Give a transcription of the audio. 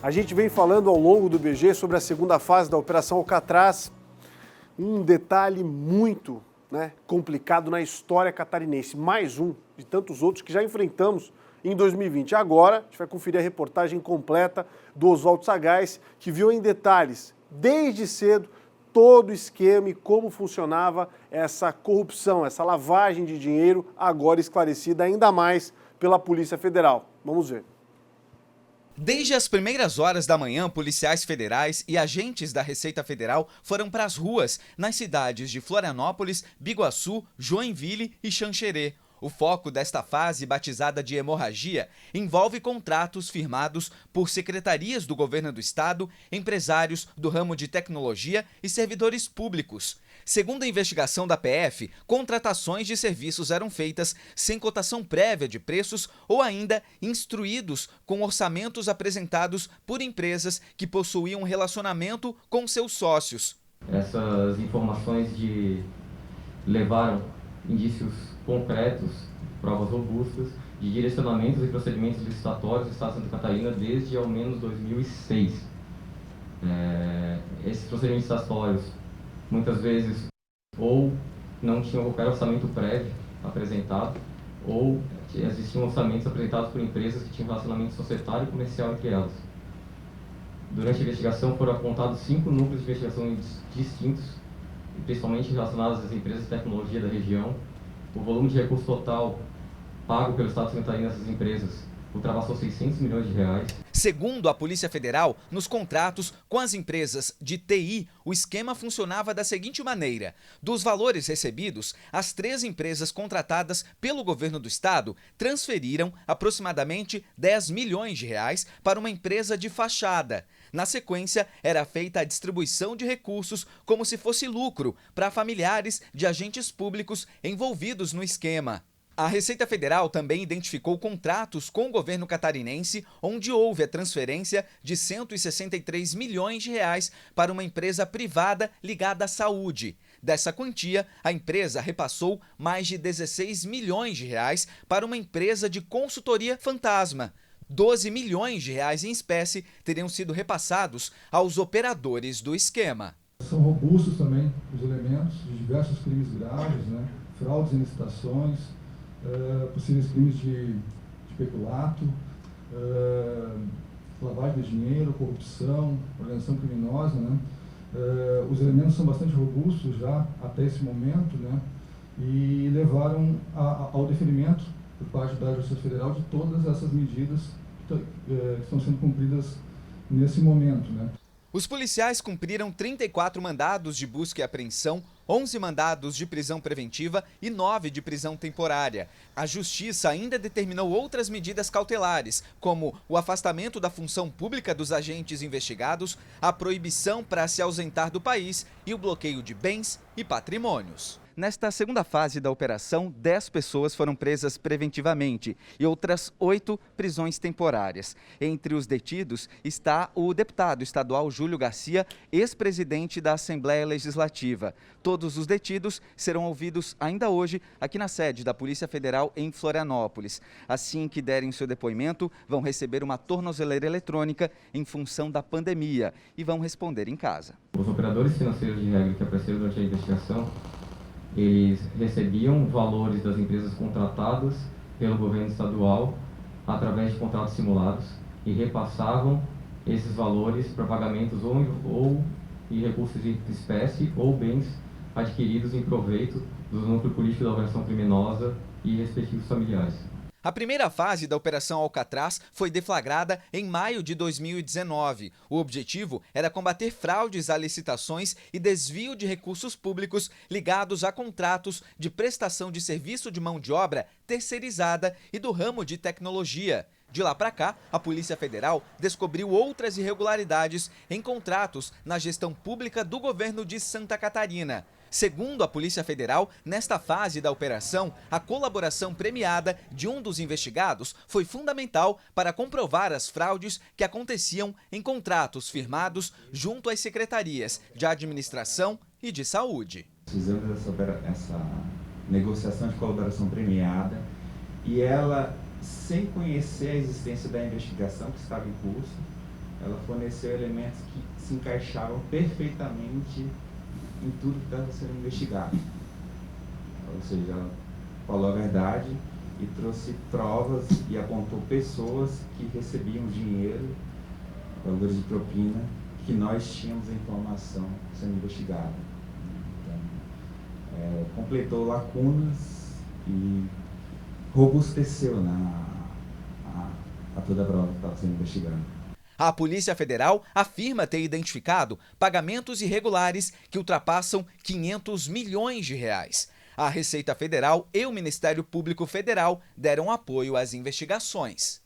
A gente vem falando ao longo do BG sobre a segunda fase da Operação Alcatraz, um detalhe muito complicado na história catarinense, mais um de tantos outros que já enfrentamos em 2020. Agora, a gente vai conferir a reportagem completa do Oswaldo Sagaz, que viu em detalhes, desde cedo, todo o esquema e como funcionava essa corrupção, essa lavagem de dinheiro, agora esclarecida ainda mais pela Polícia Federal. Vamos ver. Desde as primeiras horas da manhã, policiais federais e agentes da Receita Federal foram para as ruas nas cidades de Florianópolis, Biguaçu, Joinville e Xanxerê. O foco desta fase, batizada de hemorragia, envolve contratos firmados por secretarias do governo do estado, empresários do ramo de tecnologia e servidores públicos. Segundo a investigação da PF, contratações de serviços eram feitas sem cotação prévia de preços ou ainda instruídos com orçamentos apresentados por empresas que possuíam um relacionamento com seus sócios. Essas informações levaram indícios concretos, provas robustas, de direcionamentos e procedimentos licitatórios do Estado de Santa Catarina desde ao menos 2006. Esses procedimentos licitatórios, muitas vezes, ou não tinham qualquer orçamento prévio apresentado, ou existiam orçamentos apresentados por empresas que tinham relacionamento societário e comercial entre elas. Durante a investigação foram apontados 5 núcleos de investigação distintos, principalmente relacionados às empresas de tecnologia da região. O volume de recurso total pago pelo Estado de Santa Catarina nessas empresas ultrapassou 600 milhões de reais. Segundo a Polícia Federal, nos contratos com as empresas de TI, o esquema funcionava da seguinte maneira: dos valores recebidos, as 3 empresas contratadas pelo governo do estado transferiram aproximadamente 10 milhões de reais para uma empresa de fachada. Na sequência, era feita a distribuição de recursos como se fosse lucro para familiares de agentes públicos envolvidos no esquema. A Receita Federal também identificou contratos com o governo catarinense, onde houve a transferência de 163 milhões de reais para uma empresa privada ligada à saúde. Dessa quantia, a empresa repassou mais de 16 milhões de reais para uma empresa de consultoria fantasma. 12 milhões de reais em espécie teriam sido repassados aos operadores do esquema. São robustos também os elementos de diversos crimes graves, fraudes em licitações, possíveis crimes de peculato, lavagem de dinheiro, corrupção, organização criminosa. Os elementos são bastante robustos já até esse momento, e levaram ao deferimento por parte da Justiça Federal de todas essas medidas que estão sendo cumpridas nesse momento. Os policiais cumpriram 34 mandados de busca e apreensão, 11 mandados de prisão preventiva e 9 de prisão temporária. A Justiça ainda determinou outras medidas cautelares, como o afastamento da função pública dos agentes investigados, a proibição para se ausentar do país e o bloqueio de bens e patrimônios. Nesta segunda fase da operação, 10 pessoas foram presas preventivamente e outras 8 prisões temporárias. Entre os detidos está o deputado estadual Júlio Garcia, ex-presidente da Assembleia Legislativa. Todos os detidos serão ouvidos ainda hoje aqui na sede da Polícia Federal em Florianópolis. Assim que derem seu depoimento, vão receber uma tornozeleira eletrônica em função da pandemia e vão responder em casa. Os operadores financeiros de regra que apareceram durante a investigação, eles recebiam valores das empresas contratadas pelo governo estadual através de contratos simulados e repassavam esses valores para pagamentos ou em recursos de espécie ou bens adquiridos em proveito do núcleo político da organização criminosa e respectivos familiares. A primeira fase da Operação Alcatraz foi deflagrada em maio de 2019. O objetivo era combater fraudes a licitações e desvio de recursos públicos ligados a contratos de prestação de serviço de mão de obra terceirizada e do ramo de tecnologia. De lá para cá, a Polícia Federal descobriu outras irregularidades em contratos na gestão pública do governo de Santa Catarina. Segundo a Polícia Federal, nesta fase da operação, a colaboração premiada de um dos investigados foi fundamental para comprovar as fraudes que aconteciam em contratos firmados junto às secretarias de administração e de saúde. Fizemos essa negociação de colaboração premiada e ela, sem conhecer a existência da investigação que estava em curso, ela forneceu elementos que se encaixavam perfeitamente em tudo que estava sendo investigado. Ou seja, ela falou a verdade e trouxe provas e apontou pessoas que recebiam dinheiro, valores de propina, que nós tínhamos a informação sendo investigada. Então, completou lacunas e robusteceu a toda a prova que estava sendo investigada. A Polícia Federal afirma ter identificado pagamentos irregulares que ultrapassam 500 milhões de reais. A Receita Federal e o Ministério Público Federal deram apoio às investigações.